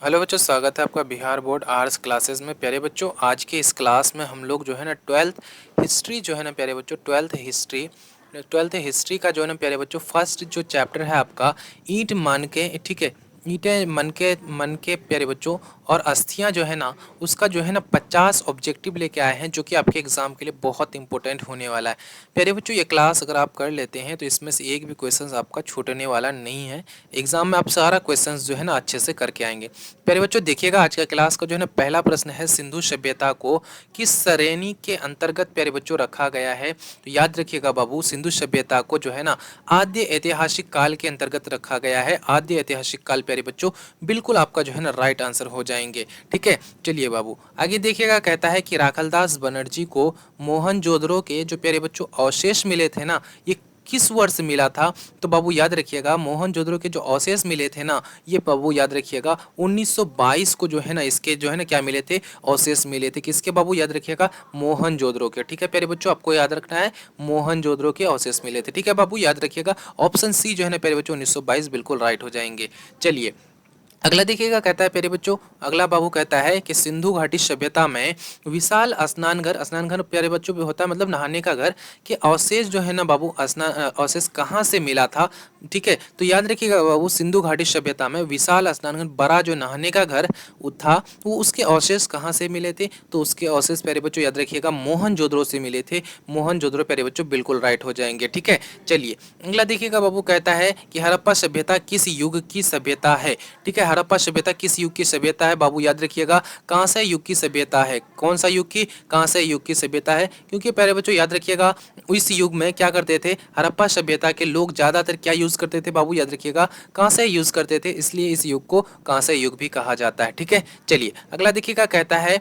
Hello बच्चों, स्वागत है आपका बिहार बोर्ड आर्ट्स क्लासेस में। प्यारे बच्चों, आज के इस क्लास में हम लोग जो है ना ट्वेल्थ हिस्ट्री जो है ना प्यारे बच्चों ट्वेल्थ हिस्ट्री का जो है ना प्यारे बच्चों फर्स्ट जो चैप्टर है आपका ईंट मन के, ठीक है, ईंटें मन के प्यारे बच्चों और अस्थियां जो है ना उसका जो है ना 50 ऑब्जेक्टिव लेके आए हैं, जो कि आपके एग्जाम के लिए बहुत इंपॉर्टेंट होने वाला है। प्यारे बच्चों, ये क्लास अगर आप कर लेते हैं तो इसमें से एक भी क्वेश्चंस आपका छूटने वाला नहीं है। एग्जाम में आप सारा क्वेश्चंस जो है ना अच्छे से करके आएंगे। प्यारे बच्चों देखिएगा, आज का क्लास का जो है ना पहला प्रश्न है, सिंधु सभ्यता को किस श्रेणी के अंतर्गत प्यारे बच्चों रखा गया है। तो याद रखिएगा बाबू, सिंधु सभ्यता को जो है ना आद्य ऐतिहासिक काल के अंतर्गत रखा गया है। आद्य ऐतिहासिक काल प्यारे बच्चों बिल्कुल आपका जो है ना राइट आंसर हो जाएंगे। ठीक है, चलिए बाबू आगे देखिएगा। कहता है कि राखलदास बनर्जी को मोहनजोदड़ो के जो प्यारे बच्चों अवशेष मिले थे ना, ये किस वर्ष मिला था। तो बाबू याद रखिएगा, मोहनजोदड़ो के जो अवशेष मिले थे ना, ये बाबू याद रखिएगा 1922 को जो है ना इसके जो है ना क्या मिले थे, अवशेष मिले थे। किसके बाबू, याद रखिएगा मोहनजोदड़ो के। ठीक है प्यारे बच्चों, आपको याद रखना है मोहनजोदड़ो के अवशेष मिले थे। ठीक है बाबू, याद रखिएगा ऑप्शन सी जो है ना प्यारे बच्चों 1922 बिल्कुल राइट हो जाएंगे। चलिए अगला देखिएगा, कहता है प्यारे बच्चों, अगला बाबू कहता है कि सिंधु घाटी सभ्यता में विशाल स्नान घर प्यारे बच्चों भी होता है मतलब नहाने का घर, के अवशेष जो है ना बाबू अवशेष कहाँ से मिला था। ठीक है, तो याद रखिएगा बाबू, सिंधु घाटी सभ्यता में विशाल स्नान घर, बड़ा जो नहाने का घर था, वो उसके अवशेष कहाँ से मिले थे। तो उसके अवशेष प्यारे बच्चों याद रखिएगा मोहनजोदड़ो से मिले थे। मोहनजोदड़ो प्यारे बच्चों बिल्कुल राइट हो जाएंगे। ठीक है, चलिए अगला देखिएगा बाबू, कहता है कि हड़प्पा सभ्यता किस युग की सभ्यता है। ठीक है, हड़प्पा सभ्यता किस युग की सभ्यता है बाबू, याद रखिएगा कांस्य युग की सभ्यता है। कौन सा युग की, कांस्य युग की सभ्यता है। क्योंकि प्यारे बच्चों याद रखिएगा, इस युग में क्या करते थे, हड़प्पा सभ्यता के लोग ज्यादातर क्या यूज करते थे बाबू, याद रखिएगा कांस्य यूज करते थे, इसलिए इस युग को कांस्य युग भी कहा जाता है। ठीक है, चलिए अगला देखिएगा, कहता है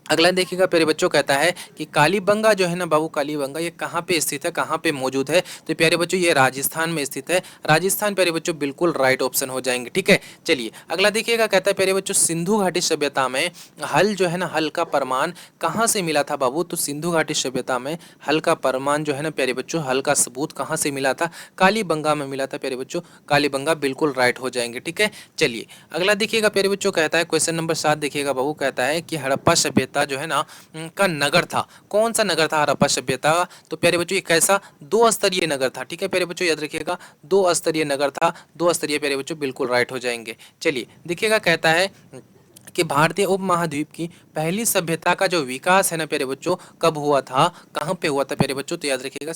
अगला देखिएगा प्यारे बच्चों, कहता है कि कालीबंगा जो है ना बाबू, कालीबंगा ये कहाँ पे स्थित है, कहाँ पे मौजूद है। तो प्यारे बच्चों ये राजस्थान में स्थित है। राजस्थान प्यारे बच्चों बिल्कुल राइट ऑप्शन हो जाएंगे। ठीक है, चलिए अगला देखिएगा, कहता है प्यारे बच्चों सिंधु घाटी सभ्यता में हल जो है ना, हल का प्रमाण कहाँ से मिला था बाबू। तो सिंधु घाटी सभ्यता में हल का प्रमाण जो है ना प्यारे बच्चों, हल का सबूत कहाँ से मिला था, कालीबंगा में मिला था प्यारे बच्चों। कालीबंगा बिल्कुल राइट हो जाएंगे। ठीक है, चलिए अगला देखिएगा प्यारे बच्चों, कहता है क्वेश्चन नंबर 7 देखिएगा बाबू, कहता है कि हड़प्पा सभ्यता जो है ना का नगर था, कौन सा नगर था हड़प्पा सभ्यता का। तो प्यारे बच्चों ये कैसा, दो स्तरीय नगर था। ठीक है प्यारे बच्चों, याद रखिएगा दो स्तरीय नगर था। दो स्तरीय प्यारे बच्चों बिल्कुल राइट हो जाएंगे। चलिए देखिएगा, कहता है कि भारतीय उपमहाद्वीप की पहली सभ्यता का जो विकास है ना प्यारे बच्चों, कब हुआ था, कहाँ पे हुआ था प्यारे बच्चों। तो याद रखिएगा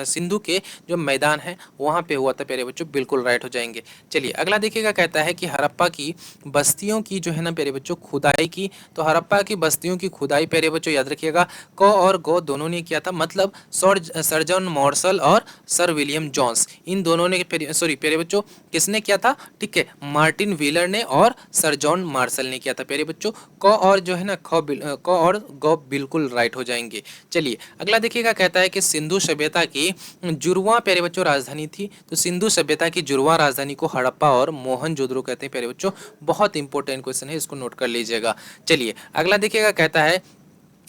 सिंधु के जो मैदान है वहाँ पे हुआ था प्यारे बच्चों, बिल्कुल राइट हो जाएंगे। चलिए अगला देखिएगा, कहता है कि हड़प्पा की बस्तियों की जो है ना प्यारे बच्चों खुदाई की। तो हड़प्पा की बस्तियों की खुदाई प्यारे बच्चों याद रखिएगा क और गो दोनों ने किया था, मतलब सर जॉन मॉर्सल और सर विलियम जोन्स, इन दोनों ने सॉरी प्यारे बच्चों किसने किया था। ठीक है, मार्टिन व्हीलर ने और सर जॉन मार्शल ने किया था प्यारे बच्चों। क और जो है ना क और ग बिल्कुल राइट हो जाएंगे। चलिए अगला देखिएगा, कहता है कि सिंधु सभ्यता की जुड़वा प्यारे बच्चों राजधानी थी। तो सिंधु सभ्यता की जुड़वा राजधानी को हड़प्पा और मोहनजोदड़ो कहते हैं प्यारे बच्चों। बहुत इंपॉर्टेंट क्वेश्चन है, इसको नोट कर लीजिएगा। चलिए अगला देखिएगा, कहता है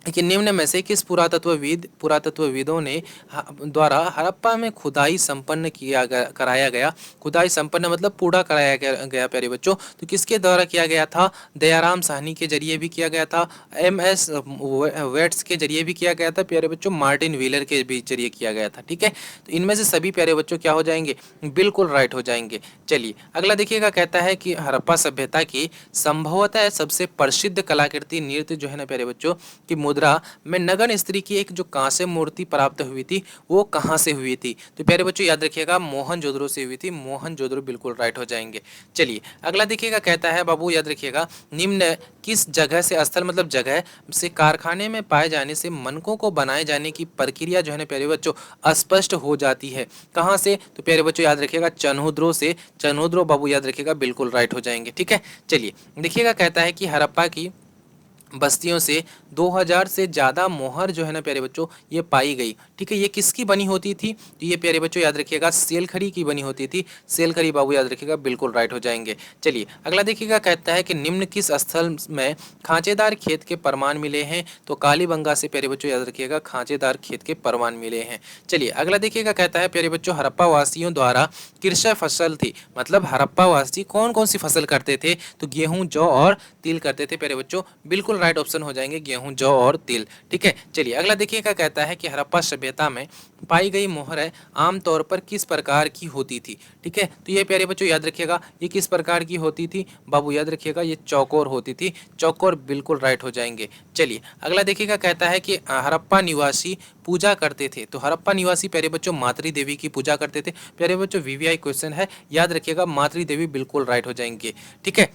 कि निम्न में से किस पुरातत्वविदों ने द्वारा हड़प्पा में खुदाई संपन्न कराया गया। खुदाई संपन्न मतलब पूरा कराया गया प्यारे बच्चों। तो किसके द्वारा किया गया था, दयाराम साहनी के जरिए भी किया गया था, MS वेट्स के जरिए भी किया गया था प्यारे बच्चों, मार्टिन व्हीलर के भी जरिए किया गया था। ठीक है, तो इनमें से सभी प्यारे बच्चों क्या हो जाएंगे, बिल्कुल राइट हो जाएंगे। चलिए अगला देखिएगा, कहता है कि हड़प्पा सभ्यता की संभवतः सबसे प्रसिद्ध कलाकृति नृत्य जो है ना प्यारे बच्चों की मुद्रा में नगन स्त्री की एक जो कांस्य मूर्ति प्राप्त हुई थी, वो कहाँ से हुई थी। तो प्यारे बच्चों याद रखिएगा मोहनजोदड़ो से हुई थी। मोहनजोदड़ो बिल्कुल राइट हो जाएंगे। चलिए अगला देखिएगा, कहता है बाबू याद रखिएगा निम्न किस जगह से, स्थल मतलब जगह से, कारखाने में पाए जाने से मनकों को बनाए जाने की प्रक्रिया जो है ना प्यारे बच्चों स्पष्ट हो जाती है। कहाँ से, तो प्यारे बच्चों याद रखिएगा चनहुद्रो से। चनहुद्रो बाबू याद रखिएगा बिल्कुल राइट हो जाएंगे। ठीक है, चलिए देखिएगा, कहता है कि हड़प्पा की बस्तियों से 2000 से ज़्यादा मोहर जो है ना प्यारे बच्चों ये पाई गई। ठीक है, ये किसकी बनी होती थी? तो ये प्यारे बच्चों याद रखिएगा सेलखड़ी की बनी होती थी। सेलखड़ी बाबू याद रखिएगा, बिल्कुल राइट हो जाएंगे। चलिए अगला देखिएगा, कहता है कि निम्न किस स्थल में खांचेदार खेत के प्रमाण मिले हैं? तो कालीबंगा से प्यारे बच्चों याद रखिएगा खांचेदार खेत के प्रमाण मिले हैं। चलिए अगला देखिएगा, कहता है प्यारे बच्चों हड़प्पा वासियों द्वारा कृषि फसल थी, मतलब हड़प्पा वासी कौन कौन सी फसल करते थे? तो गेहूं, जौ और तिल करते थे प्यारे बच्चों, बिल्कुल राइट ऑप्शन हो जाएंगे गेहूं, जौ और तिल। ठीक है, चलिए अगला देखिएगा, कहता है कि हड़प्पा सभ्यता में पाई गई मोहरें आमतौर पर किस प्रकार की होती थी? ठीक है, तो ये प्यारे बच्चों याद रखिएगा ये किस प्रकार की होती थी? बाबू याद रखिएगा ये चौकोर होती थी। चौकोर बिल्कुल राइट हो जाएंगे। चलिए अगला देखिएगा, कहता है कि हड़प्पा निवासी पूजा करते थे। तो हड़प्पा निवासी प्यारे बच्चों मातृ देवी की पूजा करते थे। प्यारे बच्चों वीवीआई क्वेश्चन है, याद रखिएगा मातृ देवी बिल्कुल राइट हो जाएंगे। ठीक है,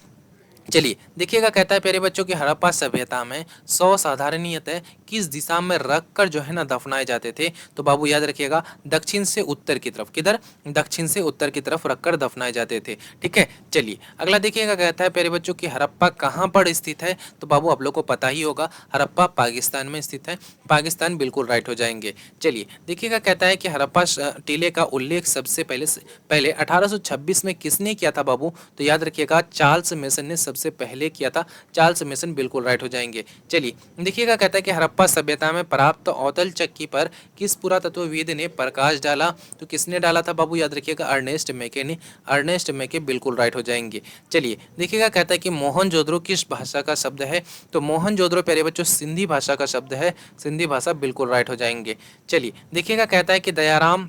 चलिए देखिएगा, कहता है प्यारे बच्चों की हड़प्पा सभ्यता में 100 साधारणीयतः किस दिशा में रख कर जो है ना दफनाए जाते थे? तो बाबू याद रखिएगा दक्षिण से उत्तर की तरफ। किधर? दक्षिण से उत्तर की तरफ रखकर दफनाए जाते थे। ठीक है, चलिए अगला देखिएगा, कहता है प्यारे बच्चों की हड़प्पा कहाँ पर स्थित है? तो बाबू आप लोग को पता ही होगा हड़प्पा पाकिस्तान में स्थित है। पाकिस्तान बिल्कुल राइट हो जाएंगे। चलिए देखिएगा, कहता है कि हड़प्पा टीले का उल्लेख सबसे पहले 1826 में किसने किया था बाबू? तो याद रखिएगा चार्ल्स मेसन ने सबसे पहले किया था। चार्ल्स मेसन बिल्कुल राइट हो जाएंगे। चलिए देखिएगा, कहता है कि हड़प्पा सभ्यता में प्राप्त औतल चक्की पर किस पुरातत्वविद ने प्रकाश डाला? तो किसने डाला था बाबू? याद रखिएगा अर्नेस्ट मेके ने। अर्नेस्ट मेके बिल्कुल राइट हो जाएंगे। चलिए देखिएगा, कहता है कि मोहनजोदड़ो किस भाषा का शब्द है? तो मोहनजोदड़ो प्यारे बच्चों सिंधी भाषा का शब्द है। सिंधी भाषा बिल्कुल राइट हो जाएंगे। चलिए देखिएगा, कहता है कि दयाराम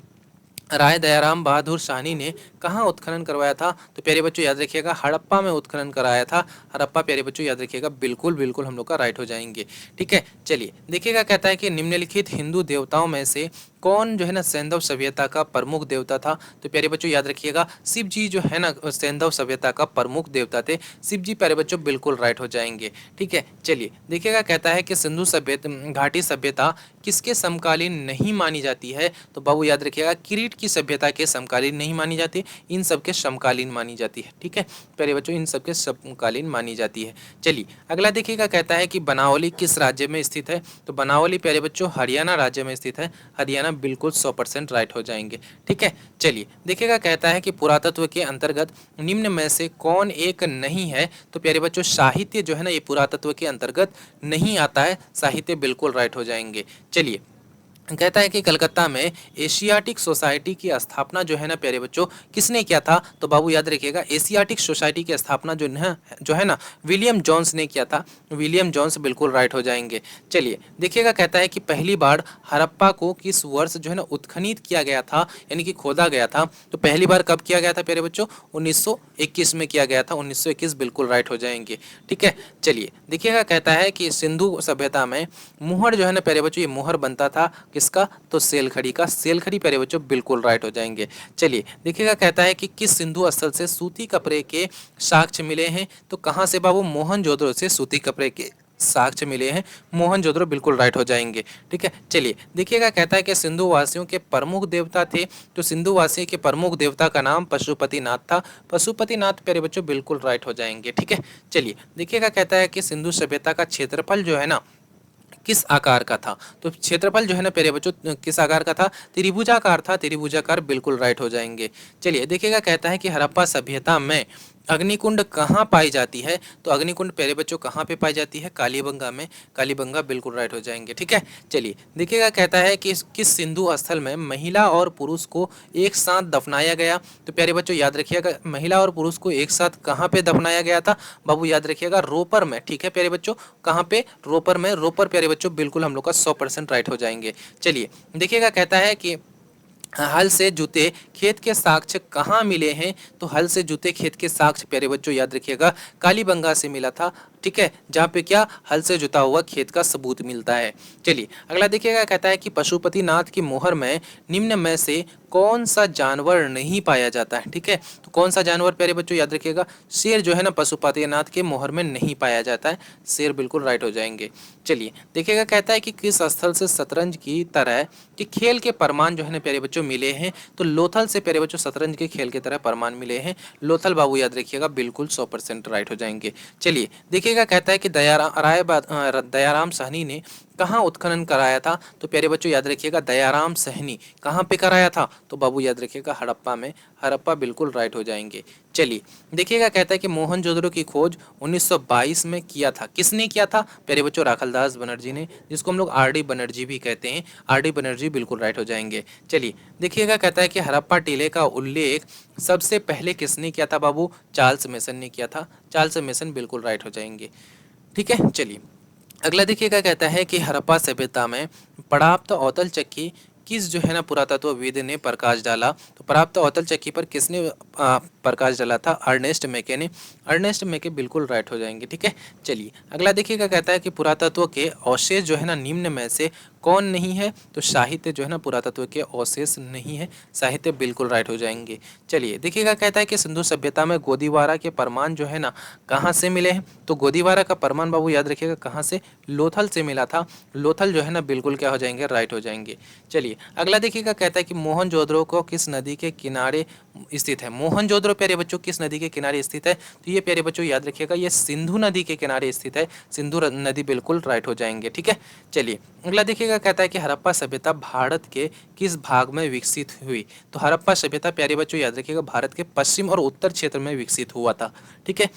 बहादुर शाहनी ने कहाँ उत्खनन करवाया था? तो प्यारे बच्चों याद रखिएगा हड़प्पा में उत्खनन कराया था। हड़प्पा प्यारे बच्चों याद रखिएगा बिल्कुल बिल्कुल हम लोग का राइट हो जाएंगे। ठीक है, चलिए देखिएगा, कहता है कि निम्नलिखित हिंदू देवताओं में से कौन जो है ना सैंधव सभ्यता का प्रमुख देवता था? तो प्यारे बच्चों याद रखिएगा शिव जी जो है ना सैंधव सभ्यता का प्रमुख देवता थे। शिव जी प्यारे बच्चों बिल्कुल राइट हो जाएंगे। ठीक है, चलिए देखिएगा, कहता है कि सिंधु सभ्यता घाटी सभ्यता किसके समकालीन नहीं मानी जाती है? तो बाबू याद रखिएगा किरीट की सभ्यता के समकालीन नहीं मानी जाती, इन सबके समकालीन मानी जाती है। ठीक है प्यारे बच्चों, इन सबके समकालीन मानी जाती है। चलिए अगला देखिएगा, कहता है कि बनावली किस राज्य में स्थित है? तो बनावली प्यारे बच्चों हरियाणा राज्य में स्थित है। हरियाणा बिल्कुल 100% राइट हो जाएंगे। ठीक है, चलिए देखिएगा, कहता है कि पुरातत्व के अंतर्गत निम्न में से कौन एक नहीं है? तो प्यारे बच्चों साहित्य जो है ना ये पुरातत्व के अंतर्गत नहीं आता है। साहित्य बिल्कुल राइट हो जाएंगे। चलिए कहता है कि कलकत्ता में एशियाटिक सोसाइटी की स्थापना जो है ना प्यारे बच्चों किसने किया था? तो बाबू याद रखिएगा एशियाटिक सोसाइटी की स्थापना जो है ना विलियम जोन्स ने किया था। विलियम जोन्स बिल्कुल राइट हो जाएंगे। चलिए देखिएगा, कहता है कि पहली बार हड़प्पा को किस वर्ष जो है ना उत्खनित किया गया था, यानी कि खोदा गया था? तो पहली बार कब किया गया था प्यारे बच्चों? 1921 में किया गया था। 1921 बिल्कुल राइट हो जाएंगे। ठीक है, चलिए देखिएगा, कहता है कि सिंधु सभ्यता में मुहर जो है ना प्यारे बच्चों ये मुहर बनता था किसका? तो सेलखड़ी का। सेलखड़ी प्यारे बच्चों बिल्कुल राइट हो जाएंगे। चलिए देखिएगा, कहता है कि किस सिंधु स्थल से सूती कपड़े के साक्ष्य मिले हैं? तो कहाँ से बाबू? मोहनजोदड़ो से सूती कपड़े के साक्ष्य मिले हैं। मोहनजोदड़ो बिल्कुल राइट हो जाएंगे। ठीक है, चलिए देखिएगा, कहता है कि सिंधु वासियों के प्रमुख देवता थे। तो सिंधु वासियों के प्रमुख देवता का नाम पशुपतिनाथ था। पशुपतिनाथ प्यारे बच्चों बिल्कुल राइट हो जाएंगे। ठीक है, चलिए देखिएगा, कहता है कि सिंधु सभ्यता का क्षेत्रफल जो है ना किस आकार का था? तो क्षेत्रफल जो है ना प्यारे बच्चों किस आकार का था? त्रिभुजाकार था। त्रिभुजाकार बिल्कुल राइट हो जाएंगे। चलिए देखिएगा, कहता है कि हड़प्पा सभ्यता में अग्निकुंड कहाँ पाई जाती है? तो अग्निकुंड प्यारे बच्चों कहाँ पे पाई जाती है? कालीबंगा में। कालीबंगा बिल्कुल राइट हो जाएंगे। ठीक है, चलिए देखिएगा, कहता है कि किस सिंधु स्थल में महिला और पुरुष को एक साथ दफनाया गया? तो प्यारे बच्चों याद रखिएगा महिला और पुरुष को एक साथ कहाँ पे दफनाया गया था? बाबू याद रखिएगा रोपर में। ठीक है प्यारे बच्चों, कहाँ पे? रोपर में। रोपर प्यारे बच्चों बिल्कुल हम लोग का 100% राइट हो जाएंगे। चलिए देखिएगा, कहता है कि हल से जुते खेत के साक्ष्य कहाँ मिले हैं? तो हल से जुते खेत के साक्ष्य प्यारे बच्चों याद रखिएगा कालीबंगा से मिला था। ठीक है, जहाँ पे क्या? हल से जुता हुआ खेत का सबूत मिलता है। चलिए अगला देखिएगा, कहता है कि पशुपतिनाथ की मोहर में निम्न में से कौन सा जानवर नहीं पाया जाता है। ठीक है, तो कौन सा जानवर प्यारे बच्चों याद रखिएगा, शेर जो है ना पशुपतिनाथ के मोहर में नहीं पाया जाता है। शेर बिल्कुल राइट हो जाएंगे। चलिए देखिएगा, कहता है कि किस स्थल से शतरंज की तरह कि खेल के प्रमाण जो है ना प्यारे बच्चों मिले हैं। तो लोथल से प्यारे बच्चों शतरंज के खेल की तरह प्रमाण मिले हैं। लोथल बाबू याद रखिएगा, बिल्कुल 100% राइट हो जाएंगे। चलिए देखिएगा, कहता है कि दयाराम साहनी ने कहाँ उत्खनन कराया था। तो प्यारे बच्चों याद रखिएगा, दयाराम साहनी कहाँ पे कराया था। तो बाबू याद रखिएगा, हड़प्पा में। हड़प्पा बिल्कुल राइट हो जाएंगे। चलिए देखिएगा, कहता है कि मोहनजोदड़ो की खोज 1922 में किया था। किसने किया था प्यारे बच्चों, राखलदास बनर्जी ने, जिसको हम लोग आर.डी. बनर्जी भी कहते हैं। आर.डी. बनर्जी बिल्कुल राइट हो जाएंगे। चलिए देखिएगा, कहता है कि हड़प्पा टीले का उल्लेख सबसे पहले किसने किया था बाबू, चार्ल्स मेसन ने किया था। चार्ल्स मेसन बिल्कुल राइट हो जाएंगे। ठीक है, चलिए अगला देखिएगा, कहता है कि हड़प्पा सभ्यता में प्राप्त अवतल चक्की किस जो है ना पुरातत्वविद ने प्रकाश डाला। तो प्राप्त अवतल चक्की पर किसने प्रकाश डाला था, अर्नेस्ट मैके ने। अर्नेस्ट मैके बिल्कुल राइट हो जाएंगे। ठीक है, चलिए अगला देखिएगा, कहता है कि पुरातत्व के अवशेष जो है ना निम्न में से कौन नहीं है। तो साहित्य जो है ना पुरातत्व के अवशेष नहीं है। साहित्य बिल्कुल राइट हो जाएंगे। चलिए देखिएगा, कहता है कि सिंधु सभ्यता में गोदीवारा के प्रमाण जो है ना कहाँ से मिले हैं। तो गोदीवारा का प्रमाण बाबू याद रखिएगा कहाँ से, लोथल से मिला था। लोथल जो है ना बिल्कुल क्या हो जाएंगे, राइट हो जाएंगे। चलिए अगला देखिएगा, कहता है कि मोहनजोदड़ो को किस नदी के किनारे स्थित है। मोहनजोदड़ो प्यारे बच्चों किस नदी के किनारे स्थित है। तो ये प्यारे बच्चों याद रखिएगा, ये सिंधु नदी के किनारे स्थित है। सिंधु नदी बिल्कुल राइट हो जाएंगे। ठीक है, चलिए अगला देखिएगा, कहता है कि हड़प्पा सभ्यता भारत के किस भाग में विकसित हुई। तो हड़प्पा सभ्यता प्यारे बच्चों याद रखिएगा, भारत के पश्चिम और उत्तर क्षेत्र में विकसित हुआ था। ठीक है,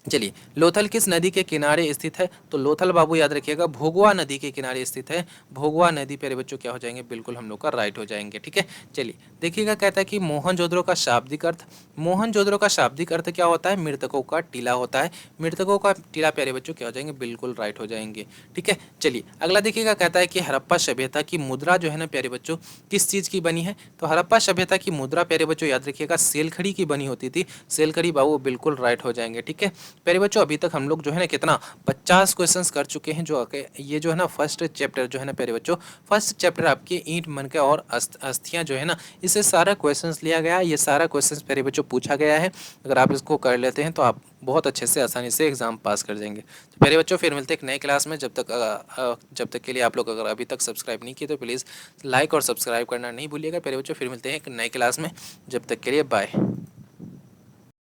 चलिए लोथल किस नदी के किनारे स्थित है। तो लोथल बाबू याद रखिएगा, भोगवा नदी के किनारे स्थित है। भोगवा नदी प्यारे बच्चों क्या हो जाएंगे, बिल्कुल हम लोग का राइट हो जाएंगे। ठीक है, चलिए देखिएगा, कहता है कि मोहनजोदड़ो का शाब्दिक अर्थ। मोहनजोदड़ो का शाब्दिक अर्थ क्या होता है, मृतकों का टीला होता है। मृतकों का टीला प्यारे बच्चों क्या हो जाएंगे, बिल्कुल राइट हो जाएंगे। ठीक है, चलिए अगला देखिएगा, कहता है कि हड़प्पा सभ्यता की मुद्रा जो है ना प्यारे बच्चों किस चीज़ की बनी है। तो हड़प्पा सभ्यता की मुद्रा प्यारे बच्चों याद रखिएगा, सेलखड़ी की बनी होती थी। सेलखड़ी बाबू बिल्कुल राइट हो जाएंगे। ठीक है प्यारे बच्चों, अभी तक हम लोग जो है ना कितना 50 क्वेश्चंस कर चुके हैं। जो ये जो है ना फर्स्ट चैप्टर जो है ना प्यारे बच्चों, फर्स्ट चैप्टर आपके ईंट मनके और अस्थियां जो है ना, इससे सारा क्वेश्चंस लिया गया है। ये सारा क्वेश्चंस प्यारे बच्चों पूछा गया है। अगर आप इसको कर लेते हैं तो आप बहुत अच्छे से आसानी से एग्जाम पास कर जाएंगे। तो प्यारे बच्चों, फिर मिलते हैं एक नए क्लास में। जब तक के लिए आप लोग अगर अभी तक सब्सक्राइब नहीं किए तो प्लीज़ लाइक और सब्सक्राइब करना नहीं भूलिएगा। प्यारे बच्चों, फिर मिलते हैं एक नए क्लास में। जब तक के लिए बाय।